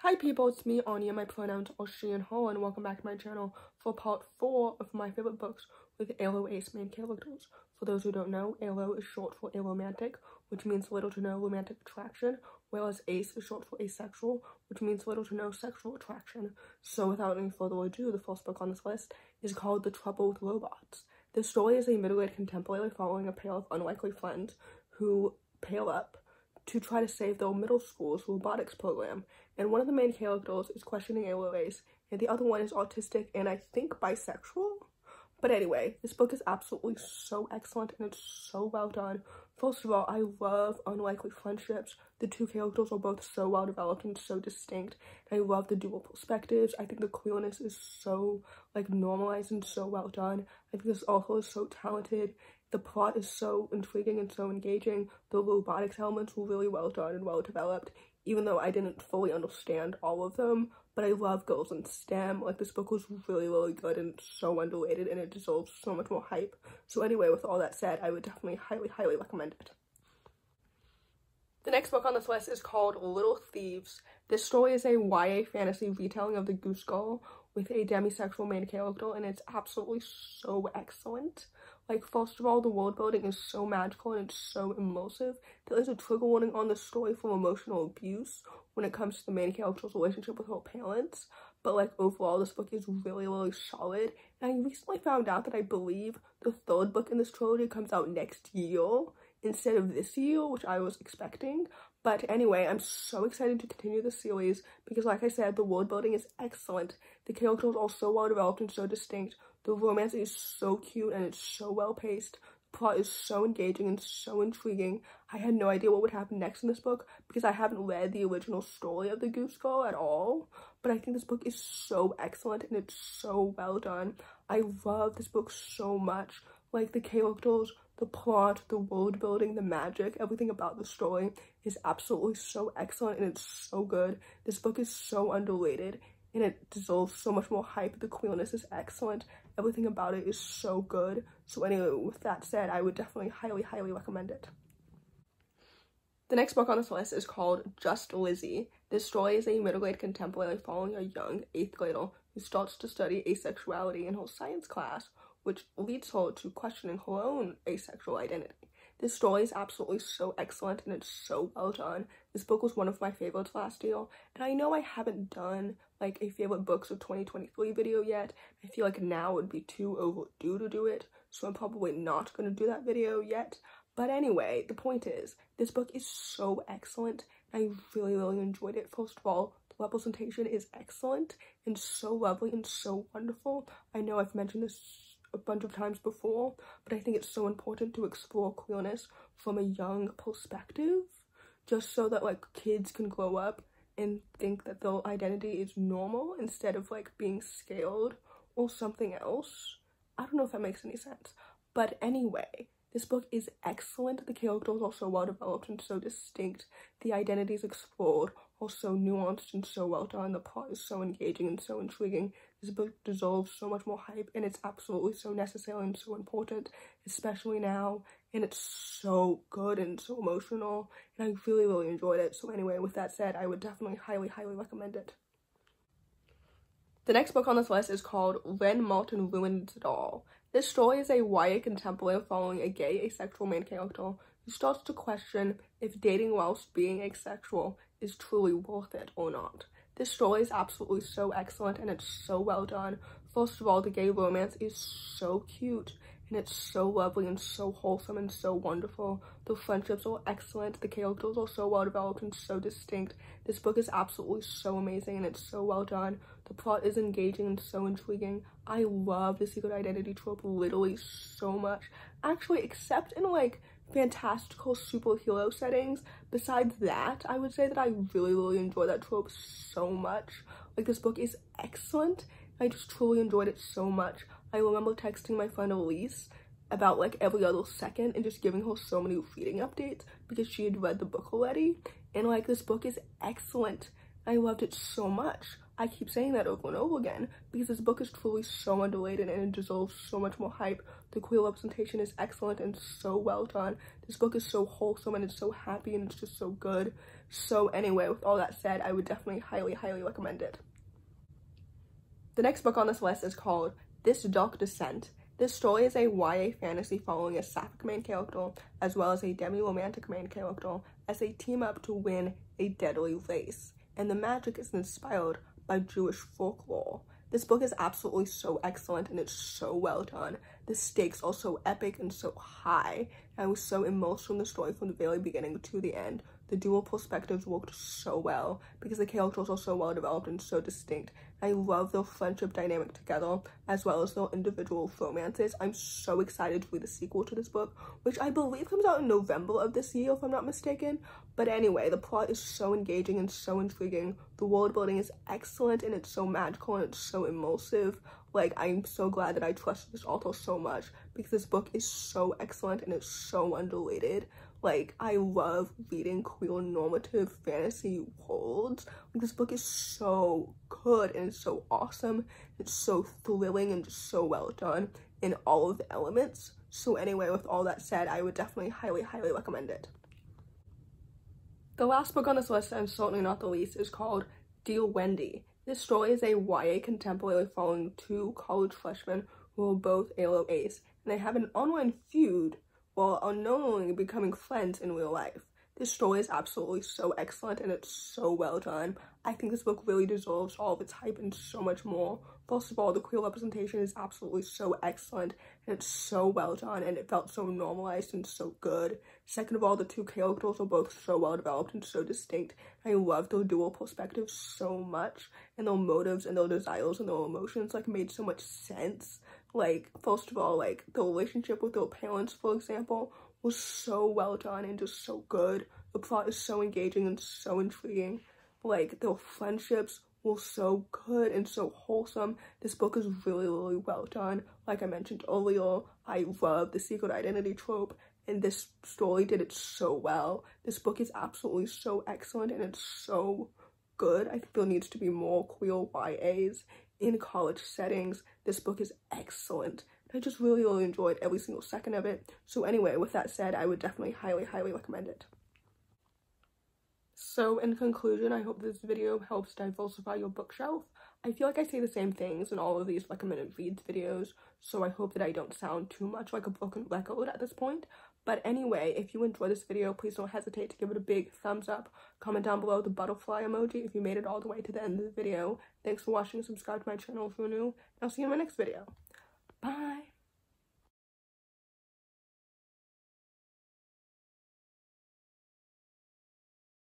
Hi people, it's me, Anja. My pronouns are she and her, and welcome back to my channel for part 4 of my favorite books with ALO-ace main characters. For those who don't know, ALO is short for aromantic, which means little to no romantic attraction, whereas ace is short for asexual, which means little to no sexual attraction. So without any further ado, the first book on this list is called The Trouble with Robots. This story is a middle-aged contemporary following a pair of unlikely friends who pair up to try to save their middle school's robotics program, and one of the main characters is questioning ALO-ace, and the other one is autistic and I think bisexual. But anyway, this book is absolutely so excellent and it's so well done. First of all, I love unlikely friendships. The two characters are both so well developed and so distinct. And I love the dual perspectives. I think the queerness is so normalized and so well done. I think this author is so talented. The plot is so intriguing and so engaging. The robotics elements were really well done and well developed, even though I didn't fully understand all of them. But I love girls in STEM. This book was really good and so underrated, and it deserves so much more hype. So anyway, with all that said, I would definitely highly recommend it. The next book on this list is called Little Thieves. This story is a YA fantasy retelling of the Goose Girl with a demisexual main character, and it's absolutely so excellent. First of all, the world building is so magical and it's so immersive. There is a trigger warning on the story for emotional abuse when it comes to the main character's relationship with her parents. But overall, this book is really solid. And I recently found out that I believe the third book in this trilogy comes out next year instead of this year, which I was expecting. But anyway, I'm so excited to continue the series because, like I said, the world building is excellent. The characters are so well developed and so distinct. The romance is so cute and it's so well paced. The plot is so engaging and so intriguing. I had no idea what would happen next in this book because I haven't read the original story of the Goose Girl at all. But I think this book is so excellent and it's so well done. I love this book so much. The characters, the plot, the world building, the magic, everything about the story is absolutely so excellent and it's so good. This book is so underrated and it deserves so much more hype. The queerness is excellent. Everything about it is so good. So anyway, with that said, I would definitely highly recommend it. The next book on this list is called Just Lizzie. This story is a middle-aged contemporary following a young 8th grader who starts to study asexuality in her science class, which leads her to questioning her own asexual identity. This story is absolutely so excellent and it's so well done. This book was one of my favorites last year, and I know I haven't done a favorite books of 2023 video yet. I feel like now would be too overdue to do it, so I'm probably not going to do that video yet. But anyway, the point is, this book is so excellent. I really enjoyed it. First of all, the representation is excellent and so lovely and so wonderful. I know I've mentioned this a bunch of times before, but I think it's so important to explore queerness from a young perspective, just so that kids can grow up and think that their identity is normal instead of being scared or something else. I don't know if that makes any sense, but anyway, this book is excellent. The characters are so well developed and so distinct. The identities explored are so nuanced and so well done. The plot is so engaging and so intriguing. This book deserves so much more hype, and it's absolutely so necessary and so important, especially now. And it's so good and so emotional, and I really enjoyed it. So anyway, with that said, I would definitely highly recommend it. The next book on this list is called Wren Martin Ruined It All. This story is a YA contemporary following a gay asexual main character who starts to question if dating whilst being asexual is truly worth it or not. This story is absolutely so excellent and it's so well done. First of all, the gay romance is so cute and it's so lovely and so wholesome and so wonderful. The friendships are excellent. The characters are so well developed and so distinct. This book is absolutely so amazing and it's so well done. The plot is engaging and so intriguing. I love the secret identity trope literally so much. Actually, except in fantastical superhero settings. Besides that, I would say that I really enjoy that trope so much. This book is excellent. I just truly enjoyed it so much. I remember texting my friend Elise about every other second and just giving her so many reading updates because she had read the book already. And this book is excellent. I loved it so much. I keep saying that over and over again because this book is truly so underrated and it deserves so much more hype. The queer representation is excellent and so well done. This book is so wholesome and it's so happy and it's just so good. So anyway, with all that said, I would definitely highly recommend it. The next book on this list is called This Dark Descent. This story is a YA fantasy following a sapphic main character as well as a demi-romantic main character as they team up to win a deadly race. And the magic is inspired by Jewish folklore. This book is absolutely so excellent and it's so well done. The stakes are so epic and so high. I was so immersed in the story from the very beginning to the end. The dual perspectives worked so well because the characters are so well developed and so distinct. I love their friendship dynamic together as well as their individual romances. I'm so excited to read the sequel to this book, which I believe comes out in November of this year if I'm not mistaken. But anyway, the plot is so engaging and so intriguing. The world building is excellent and it's so magical and it's so immersive. Like, I'm so glad that I trusted this author so much because this book is so excellent and it's so underrated. Like, I love reading queer normative fantasy worlds. Like, this book is so good and it's so awesome. It's so thrilling and just so well done in all of the elements. So anyway, with all that said, I would definitely highly recommend it. The last book on this list, and certainly not the least, is called Dear Wendy. This story is a YA contemporary following two college freshmen who are both ALO ace, and they have an online feud while unknowingly becoming friends in real life. This story is absolutely so excellent and it's so well done. I think this book really deserves all of its hype and so much more. First of all, the queer representation is absolutely so excellent and it's so well done and it felt so normalized and so good. Second of all, the two characters are both so well developed and so distinct. I love their dual perspectives so much and their motives and their desires and their emotions like made so much sense. Like, first of all, like, the relationship with their parents, for example, was so well done and just so good. The plot is so engaging and so intriguing. Like, their friendships were so good and so wholesome. This book is really well done. Like I mentioned earlier, I love the secret identity trope, and this story did it so well. This book is absolutely so excellent and it's so good. I think there needs to be more queer YAs in college settings. This book is excellent. I just really enjoyed every single second of it. So anyway, with that said, I would definitely highly recommend it. So in conclusion, I hope this video helps diversify your bookshelf. I feel like I say the same things in all of these recommended reads videos, so I hope that I don't sound too much like a broken record at this point. But anyway, if you enjoyed this video, please don't hesitate to give it a big thumbs up. Comment down below the butterfly emoji if you made it all the way to the end of the video. Thanks for watching and subscribe to my channel if you're new, and I'll see you in my next video. Bye!